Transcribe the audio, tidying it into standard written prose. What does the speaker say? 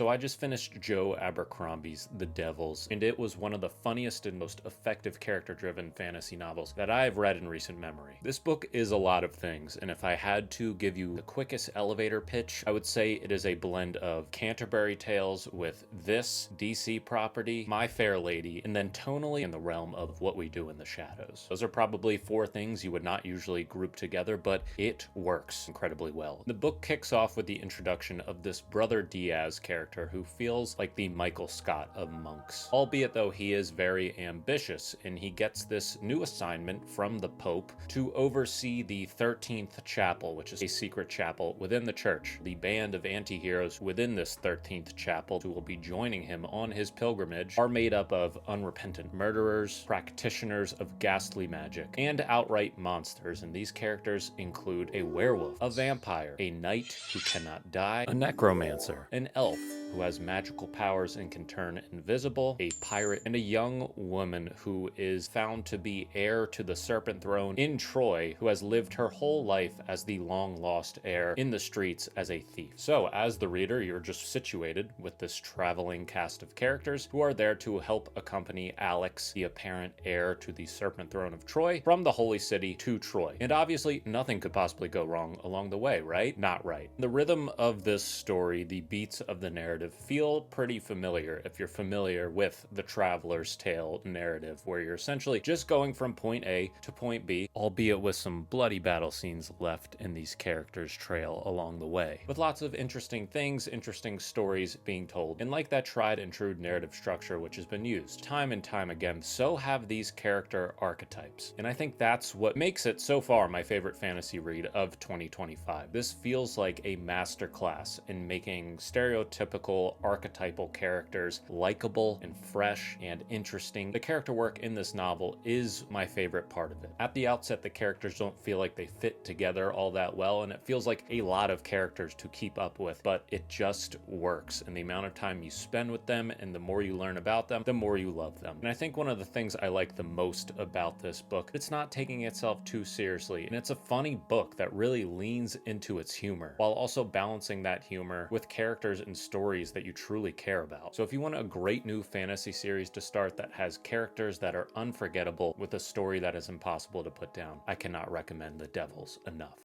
So I just finished Joe Abercrombie's The Devils, and it was one of the funniest and most effective character-driven fantasy novels that I've read in recent memory. This book is a lot of things, and if I had to give you the quickest elevator pitch, I would say it is a blend of Canterbury Tales with this DC property, My Fair Lady, and then tonally in the realm of What We Do in the Shadows. Those are probably four things you would not usually group together, but it works incredibly well. The book kicks off with the introduction of this Brother Diaz character who feels like the Michael Scott of monks. Albeit though he is very ambitious, and he gets this new assignment from the Pope to oversee the 13th chapel, which is a secret chapel within the church. The band of anti-heroes within this 13th chapel who will be joining him on his pilgrimage are made up of unrepentant murderers, practitioners of ghastly magic, and outright monsters, and these characters include a werewolf, a vampire, a knight who cannot die, a necromancer, an elf who has magical powers and can turn invisible, a pirate, and a young woman who is found to be heir to the Serpent Throne in Troy, who has lived her whole life as the long-lost heir in the streets as a thief. So, as the reader, you're just situated with this traveling cast of characters who are there to help accompany Alex, the apparent heir to the Serpent Throne of Troy, from the Holy City to Troy. And obviously, nothing could possibly go wrong along the way, right? Not right. The rhythm of this story, the beats of the narrative, feel pretty familiar if you're familiar with the Traveler's Tale narrative, where you're essentially just going from point A to point B, albeit with some bloody battle scenes left in these characters' trail along the way, with lots of interesting things, interesting stories being told. And like that tried and true narrative structure which has been used time and time again, so have these character archetypes. And I think that's what makes it so far my favorite fantasy read of 2025. This feels like a masterclass in making stereotypical archetypal characters likable and fresh and interesting. The character work in this novel is my favorite part of it. At the outset, the characters don't feel like they fit together all that well, and it feels like a lot of characters to keep up with, but it just works. And the amount of time you spend with them and the more you learn about them, the more you love them. And I think one of the things I like the most about this book, it's not taking itself too seriously, and it's a funny book that really leans into its humor, while also balancing that humor with characters and stories that you truly care about. So if you want a great new fantasy series to start that has characters that are unforgettable with a story that is impossible to put down, I cannot recommend The Devils enough.